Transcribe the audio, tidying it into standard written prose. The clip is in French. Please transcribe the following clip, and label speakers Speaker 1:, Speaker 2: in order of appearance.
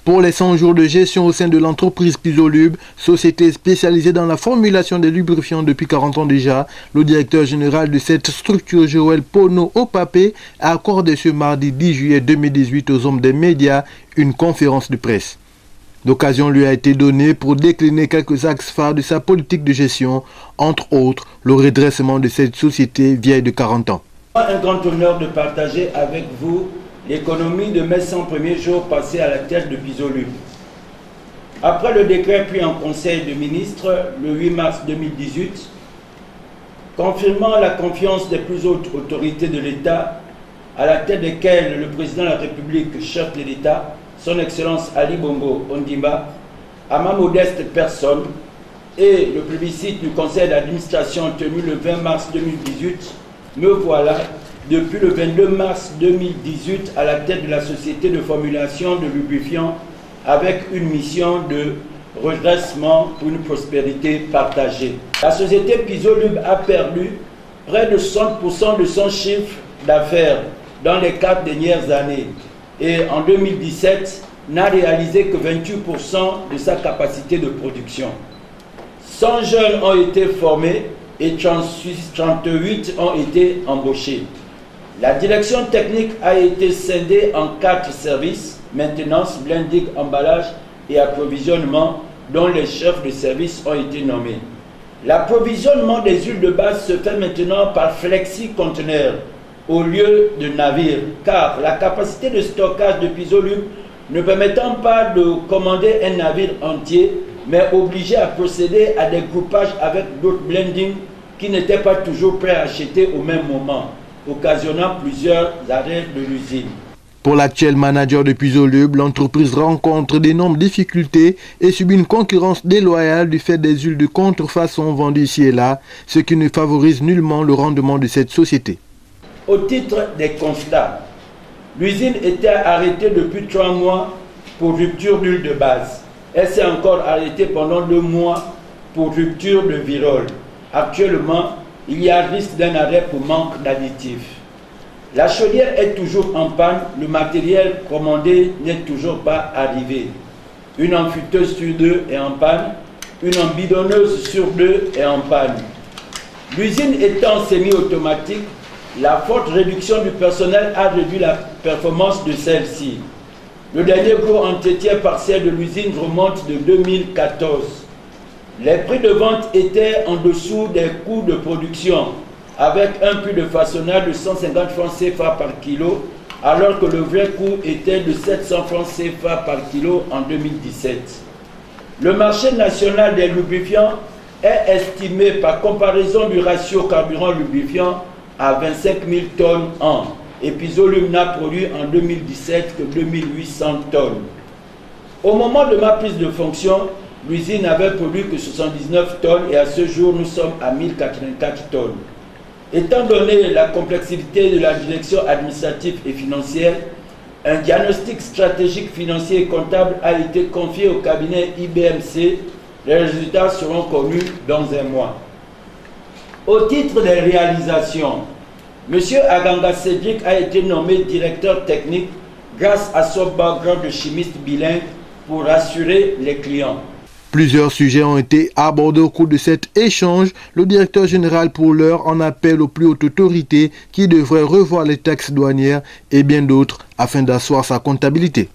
Speaker 1: Pour les 100 jours de gestion au sein de l'entreprise Pisolub, société spécialisée dans la formulation des lubrifiants depuis 40 ans déjà, le directeur général de cette structure, Joël Pono Opapé, a accordé ce mardi 10 juillet 2018 aux hommes des médias une conférence de presse. L'occasion lui a été donnée pour décliner quelques axes phares de sa politique de gestion, entre autres le redressement de cette société vieille de 40 ans.
Speaker 2: Un grand honneur de partager avec vous l'économie de mes 100 premiers jours passés à la tête de Pisolub. Après le décret pris en Conseil des ministres le 8 mars 2018, confirmant la confiance des plus hautes autorités de l'État, à la tête desquelles le président de la République, chef de l'État, son Excellence Ali Bongo Ondimba, à ma modeste personne, et le plébiscite du Conseil d'administration tenu le 20 mars 2018, me voilà depuis le 22 mars 2018 à la tête de la société de formulation de lubrifiants avec une mission de redressement pour une prospérité partagée. La société Pisolub a perdu près de 60% de son chiffre d'affaires dans les 4 dernières années et en 2017 n'a réalisé que 28% de sa capacité de production. 100 jeunes ont été formés et 38 ont été embauchés. La direction technique a été scindée en 4 services, maintenance, blending, emballage et approvisionnement, dont les chefs de service ont été nommés. L'approvisionnement des huiles de base se fait maintenant par flexi-conteneur au lieu de navire, car la capacité de stockage de Pisolub ne permettant pas de commander un navire entier, mais obligé à procéder à des groupages avec d'autres blending qui n'étaient pas toujours prêts à acheter au même moment, occasionnant plusieurs arrêts de l'usine.
Speaker 1: Pour l'actuel manager de Pisolub, l'entreprise rencontre d'énormes difficultés et subit une concurrence déloyale du fait des huiles de contrefaçon vendues ici et là, ce qui ne favorise nullement le rendement de cette société.
Speaker 2: Au titre des constats, l'usine était arrêtée depuis 3 mois pour rupture d'huile de base. Elle s'est encore arrêtée pendant 2 mois pour rupture de virole. Actuellement, il y a risque d'un arrêt pour manque d'additifs. La chaudière est toujours en panne, le matériel commandé n'est toujours pas arrivé. Une enfuiteuse sur 2 est en panne, une embidonneuse sur 2 est en panne. L'usine étant semi-automatique, la forte réduction du personnel a réduit la performance de celle-ci. Le dernier gros entretien partiel de l'usine remonte de 2014. Les prix de vente étaient en dessous des coûts de production, avec un prix de façonnage de 150 francs CFA par kilo, alors que le vrai coût était de 700 francs CFA par kilo en 2017. Le marché national des lubrifiants est estimé par comparaison du ratio carburant-lubrifiant à 25 000 tonnes an, et Pisolub n'a produit en 2017 que 2800 tonnes. Au moment de ma prise de fonction, l'usine n'avait produit que 79 tonnes et à ce jour, nous sommes à 1084 tonnes. Étant donné la complexité de la direction administrative et financière, un diagnostic stratégique financier et comptable a été confié au cabinet IBMC. Les résultats seront connus dans un mois. Au titre des réalisations, M. Aganga Cédric a été nommé directeur technique grâce à son background de chimiste bilingue pour rassurer les clients.
Speaker 1: Plusieurs sujets ont été abordés au cours de cet échange. Le directeur général pour l'heure en appelle aux plus hautes autorités qui devraient revoir les taxes douanières et bien d'autres afin d'asseoir sa comptabilité.